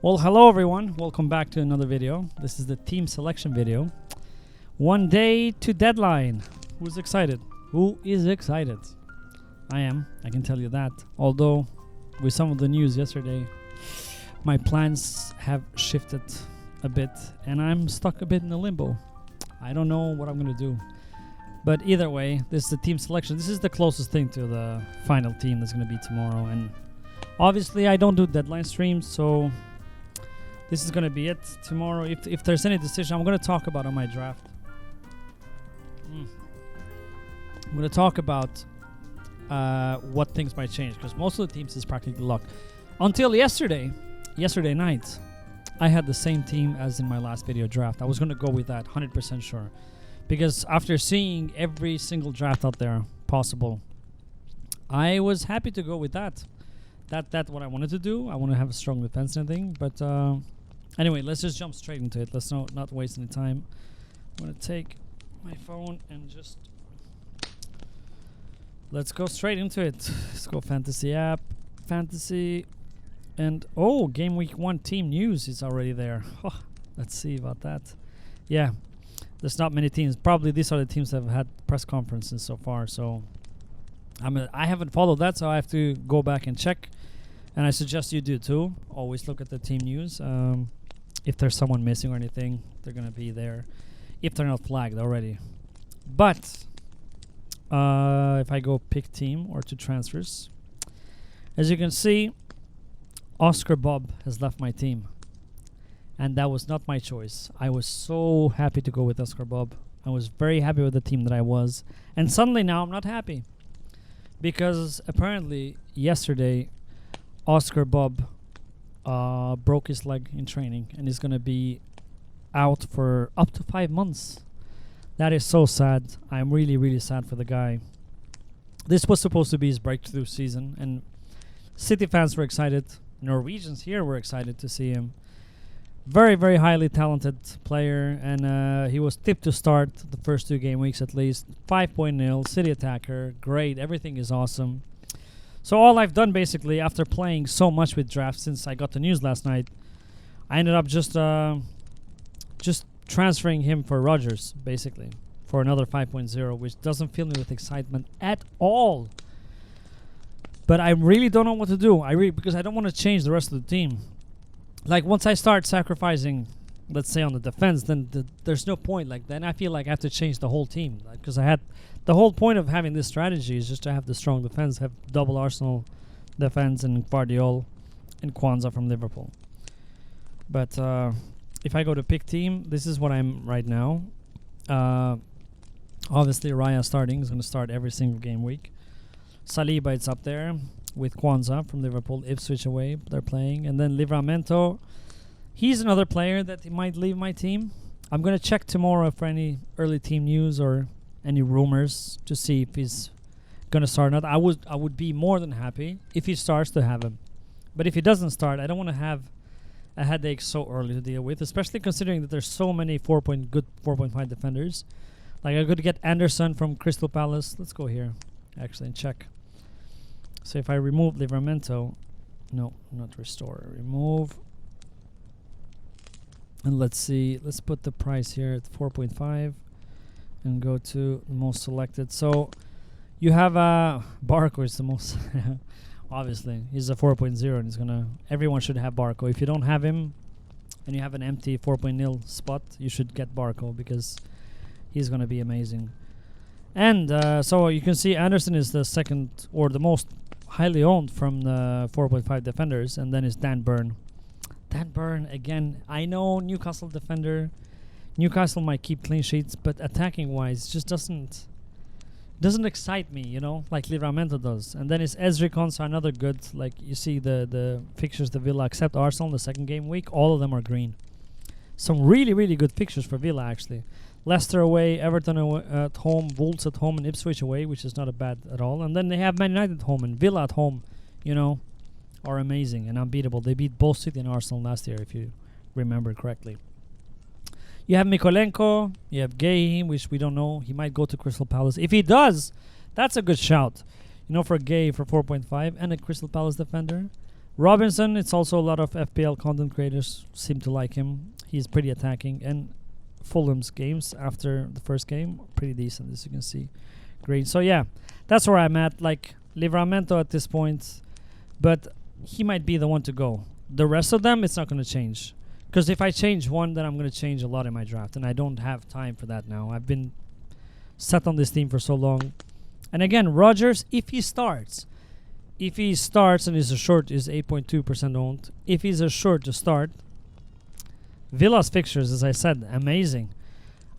Well, hello everyone. Welcome back to another video. This is the team selection video. One day to deadline. Who's excited? Who is excited? I am. I can tell you that. Although, with some of the news yesterday, my plans have shifted a bit, and I'm stuck a bit in a limbo. I don't know what I'm gonna do. But either way, this is the team selection. This is the closest thing to the final team that's gonna be tomorrow. And obviously, I don't do deadline streams, so this is gonna be it tomorrow. If there's any decision, I'm gonna talk about on my draft. I'm gonna talk about what things might change, because most of the teams is practically locked. Until yesterday night, I had the same team as in my last video draft. I was gonna go with that, 100% sure, because after seeing every single draft out there possible, I was happy to go with that. That's what I wanted to do. I want to have a strong defense and everything. But anyway, let's just jump straight into it. Let's not waste any time. I'm going to take my phone and just... let's go straight into it. Let's go fantasy app. Fantasy. And oh, game week 1 team news is already there. Oh, let's see about that. Yeah, there's not many teams. Probably these are the teams that have had press conferences so far. So I haven't followed that, so I have to go back and check. And I suggest you do too. Always look at the team news. If there's someone missing or anything, they're going to be there. If they're not flagged already. But if I go pick team or to transfers, as you can see, Oscar BOBB has left my team. And that was not my choice. I was so happy to go with Oscar BOBB. I was very happy with the team that I was. And suddenly now I'm not happy. Because apparently yesterday Oscar BOBB broke his leg in training and is going to be out for up to 5 months. That is so sad. I'm really, really sad for the guy. This was supposed to be his breakthrough season, and City fans were excited. Norwegians here were excited to see him. Very, very highly talented player, and he was tipped to start the first 2 game weeks at least. 5.0, City attacker, great, everything is awesome. So all I've done basically after playing so much with drafts since I got the news last night, I ended up just transferring him for Rodgers, basically, for another 5.0, which doesn't fill me with excitement at all. But I really don't know what to do. Because I don't want to change the rest of the team. Like, once I start sacrificing, let's say, on the defense, then there's no point. Like, then I feel like I have to change the whole team. Because I had the whole point of having this strategy is just to have the strong defense, have double Arsenal defense and Guardiola and Kwanzaa from Liverpool. But if I go to pick team, this is what I'm right now. Obviously, Raya starting is going to start every single game week. Saliba, it's up there with Kwanzaa from Liverpool. Ipswich away, they're playing. And then Livramento, he's another player that might leave my team. I'm going to check tomorrow for any early team news or any rumors to see if he's going to start or not. I would be more than happy if he starts to have him. But if he doesn't start, I don't want to have a headache so early to deal with, especially considering that there's so many good 4.5 defenders. Like, I could get Anderson from Crystal Palace. Let's go here, actually, and check. So if I remove Livramento, no, not restore, remove. And let's see, let's put the price here at 4.5 and go to most selected. So you have Barco is the most, obviously, he's a 4.0 and he's gonna, everyone should have Barco. If you don't have him and you have an empty 4.0 spot, you should get Barco because he's gonna be amazing. And so you can see Anderson is the second or the most highly owned from the 4.5 defenders, and then is Dan Burn. Dan Burn, again, I know Newcastle defender. Newcastle might keep clean sheets, but attacking-wise, just doesn't excite me, you know, like Livramento does. And then is Ezri Konsa, another good, like you see the fixtures the Villa, except Arsenal in the second game week, all of them are green. Some really, really good fixtures for Villa, actually. Leicester away, Everton at home, Wolves at home, and Ipswich away, which is not a bad at all. And then they have Man United at home and Villa at home, you know, are amazing and unbeatable. They beat both City and Arsenal last year, if you remember correctly. You have Mikolenko, you have Gay, which we don't know. He might go to Crystal Palace. If he does, that's a good shout. You know, for Gay for 4.5 and a Crystal Palace defender. Robinson, it's also a lot of FPL content creators seem to like him. He's pretty attacking, and Fulham's games after the first game pretty decent, as you can see. Great. So yeah, that's where I'm at. Like Livramento at this point, but he might be the one to go. The rest of them, it's not going to change. Because if I change one, then I'm going to change a lot in my draft, and I don't have time for that now. I've been set on this team for so long. And again, Rodgers, if he starts and is a short, is 8.2% owned. If he's a short to start, Villa's fixtures, as I said, amazing.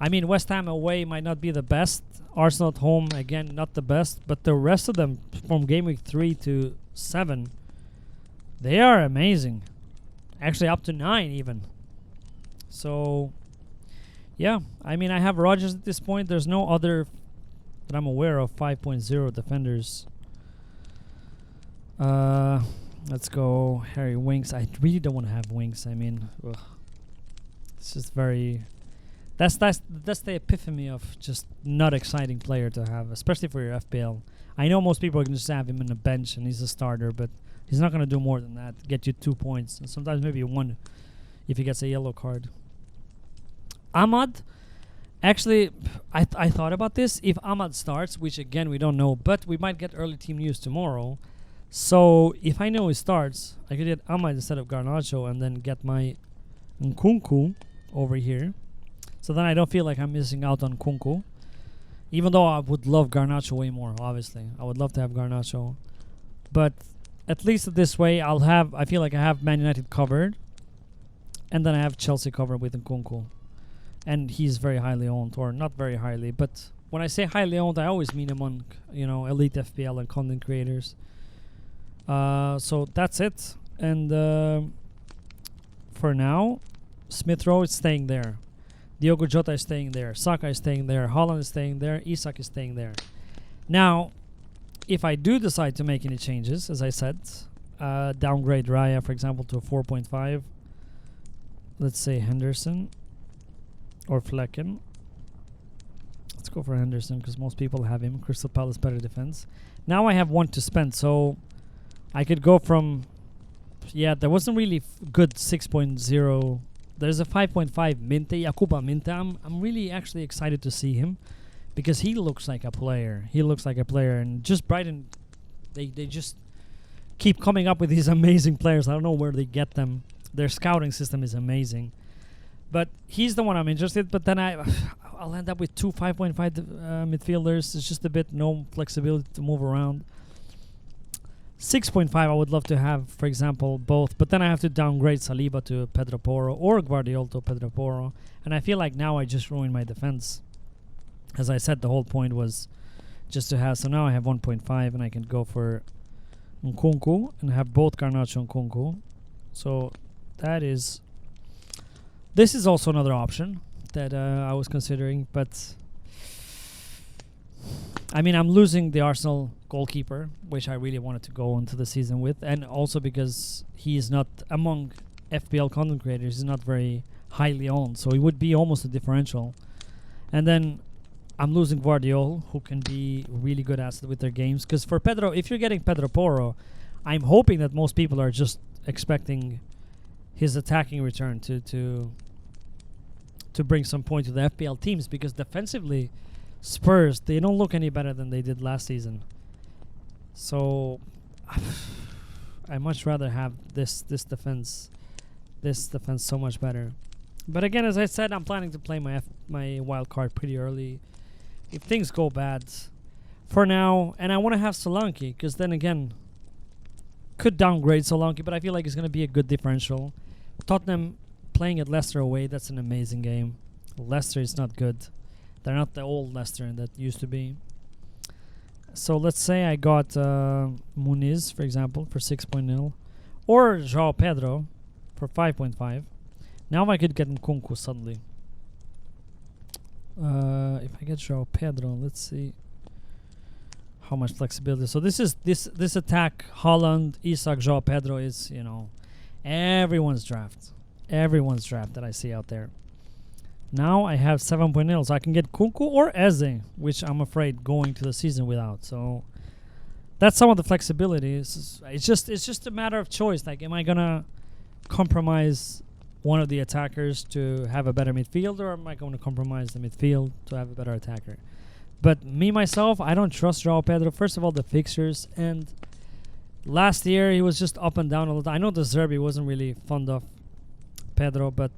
I mean, West Ham away might not be the best. Arsenal at home, again, not the best. But the rest of them, from game week 3 to 7, they are amazing. Actually, up to 9 even. So, yeah. I mean, I have Rodgers at this point. There's no other that I'm aware of 5.0 defenders. Let's go Harry Winks. I really don't want to have Winks. I mean, ugh. It's just very... That's the epitome of just not exciting player to have, especially for your FPL. I know most people are going to just have him in the bench and he's a starter, but he's not going to do more than that. Get you 2 points, and sometimes maybe 1 if he gets a yellow card. Ahmad, actually, I thought about this. If Ahmad starts, which again we don't know, but we might get early team news tomorrow. So if I know he starts, I could get Ahmad instead of Garnacho and then get my Nkunku over here. So then I don't feel like I'm missing out on Nkunku. Even though I would love Garnacho way more, obviously. I would love to have Garnacho. But at least this way, I feel like I have Man United covered. And then I have Chelsea covered with Nkunku. And he's very highly owned, or not very highly. But when I say highly owned, I always mean among, elite FPL and content creators. So that's it. And for now, Smith Rowe is staying there. Diogo Jota is staying there. Saka is staying there. Haaland is staying there. Isak is staying there. Now, if I do decide to make any changes, as I said, downgrade Raya, for example, to a 4.5. Let's say Henderson or Flecken. Let's go for Henderson because most people have him. Crystal Palace better defense. Now I have 1 to spend, so I could go from... Yeah, there wasn't really good 6.0. There's a 5.5 Minte, Yakuba Minte. I'm really actually excited to see him because he looks like a player. And just Brighton, they just keep coming up with these amazing players. I don't know where they get them. Their scouting system is amazing. But he's the one I'm interested. But then I'll end up with 2 5.5 midfielders. It's just a bit no flexibility to move around. 6.5 I would love to have, for example, both. But then I have to downgrade Saliba to Pedro Porro or Guardiola to Pedro Porro. And I feel like now I just ruined my defense. As I said, the whole point was just to have. So now I have 1.5 and I can go for Nkunku and have both Garnacho and Nkunku. So that is... This is also another option that I was considering. But... I mean, I'm losing the Arsenal goalkeeper, which I really wanted to go into the season with. And also because he is not among FPL content creators, he's not very highly owned. So he would be almost a differential. And then I'm losing Guardiola, who can be really good asset with their games. Because for Pedro, if you're getting Pedro Porro, I'm hoping that most people are just expecting his attacking return to bring some point to the FPL teams. Because defensively... Spurs, they don't look any better than they did last season. So I much rather have this defense so much better. But again, as I said, I'm planning to play my wild card pretty early. If things go bad for now, and I want to have Solanke because then again could downgrade Solanke, but I feel like it's going to be a good differential. Tottenham playing at Leicester away, that's an amazing game. Leicester is not good. They're not the old Leicester that used to be. So let's say I got Muniz, for example, for 6.0. Or João Pedro for 5.5. Now I could get Nkunku suddenly. If I get João Pedro, let's see how much flexibility. So this attack, Haaland, Isak, João Pedro is, everyone's draft. Everyone's draft that I see out there. Now I have 7.0, so I can get Kunku or Eze, which I'm afraid going to the season without. So that's some of the flexibility. It's just a matter of choice. Like, am I gonna compromise one of the attackers to have a better midfield, or am I going to compromise the midfield to have a better attacker? But me, myself, I don't trust João Pedro. First of all, the fixtures. And last year, he was just up and down a lot. I know the Zerbi wasn't really fond of Pedro, but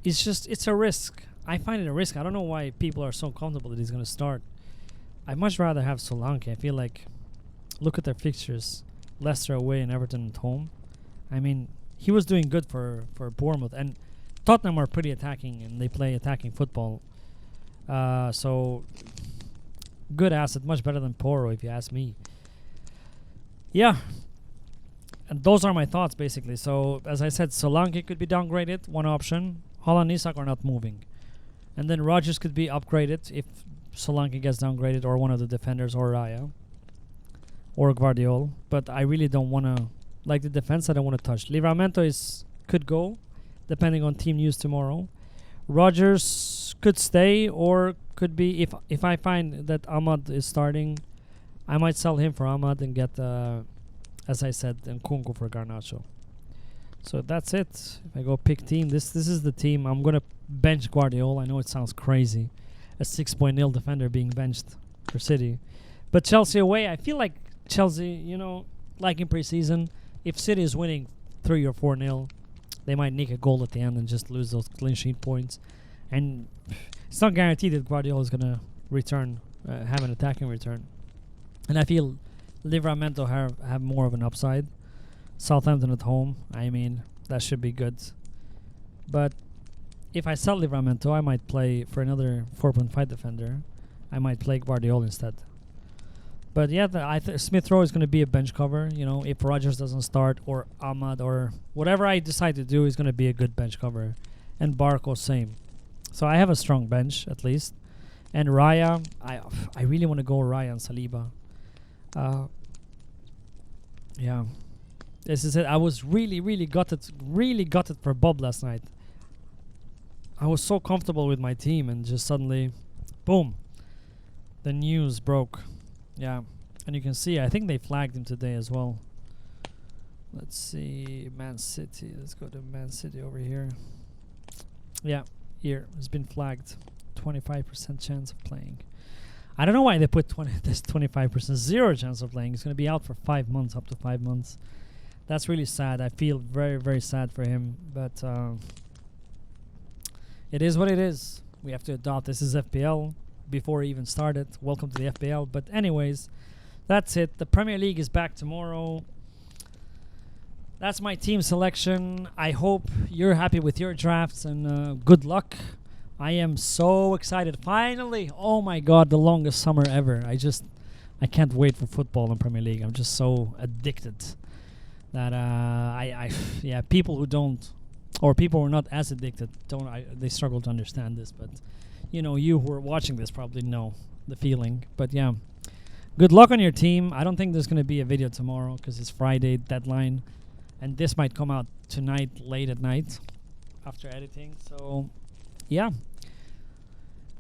it's a risk. I find it a risk. I don't know why people are so comfortable that he's going to start. I'd much rather have Solanke. I feel like, look at their fixtures. Leicester away and Everton at home. I mean, he was doing good for Bournemouth, and Tottenham are pretty attacking, and they play attacking football. So good asset, much better than Porro, if you ask me. Yeah, and those are my thoughts basically. So as I said, Solanke could be downgraded, one option. Holland and Isak are not moving, and then Rodgers could be upgraded if Solanke gets downgraded, or one of the defenders, or Raya, or Guardiola. But I really don't want to. Like the defense, I don't want to touch. Livramento could go, depending on team news tomorrow. Rodgers could stay, or could be, if I find that Ahmad is starting, I might sell him for Ahmad and get, as I said, Nkunku for Garnacho. So that's it. If I go pick team, this is the team. I'm gonna bench Guardiola. I know it sounds crazy, a 6.0 defender being benched for City, but Chelsea away. I feel like Chelsea, like in preseason. If City is winning 3 or 4-0, they might nick a goal at the end and just lose those clean sheet points. And it's not guaranteed that Guardiola is going to return, have an attacking return. And I feel Livramento have more of an upside. Southampton at home, I mean, that should be good. But if I sell Livramento, I might play for another 4.5 defender. I might play Guardiola instead. But yeah, Smith Rowe is going to be a bench cover. If Rodgers doesn't start, or Ahmad, or whatever I decide to do, is going to be a good bench cover. And Barco, same. So I have a strong bench, at least. And Raya, I really want to go Raya and Saliba. Yeah. As I said, I was really gutted for BOBB last night. I was so comfortable with my team, and just suddenly, boom, the news broke. Yeah, and you can see, I think they flagged him today as well. Let's see, Man City. Let's go to Man City over here. Yeah, here, it's been flagged. 25% chance of playing. I don't know why they put this 25%. Zero chance of playing. He's going to be out for 5 months, up to 5 months. That's really sad. I feel very, very sad for him. But it is what it is. We have to adopt. This is FPL. Before it even started. Welcome to the FPL. But anyways, that's it. The Premier League is back tomorrow. That's my team selection. I hope you're happy with your drafts, and good luck. I am so excited. Finally! Oh my god, the longest summer ever. I can't wait for football in Premier League. I'm just so addicted that people who don't, or people who are not as addicted, they struggle to understand this, but you who are watching this probably know the feeling. But yeah, good luck on your team. I don't think there's going to be a video tomorrow because it's Friday deadline, and this might come out tonight, late at night, after editing. So yeah,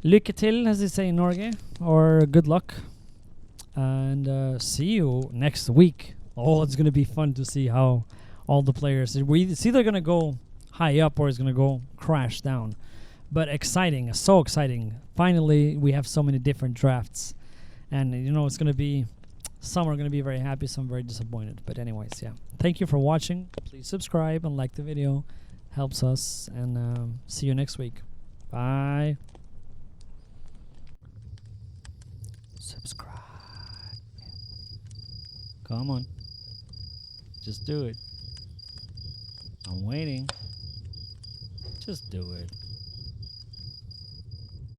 lycka till, as they say in Norge, or good luck, and see you next week. Oh, it's going to be fun to see how all the players, it's either going to go high up or it's going to go crash down. But exciting, so exciting. Finally, we have so many different drafts. And, it's going to be, some are going to be very happy, some very disappointed. But anyways, yeah. Thank you for watching. Please subscribe and like the video. Helps us. And see you next week. Bye. Subscribe. Come on. Just do it. I'm waiting. Just do it.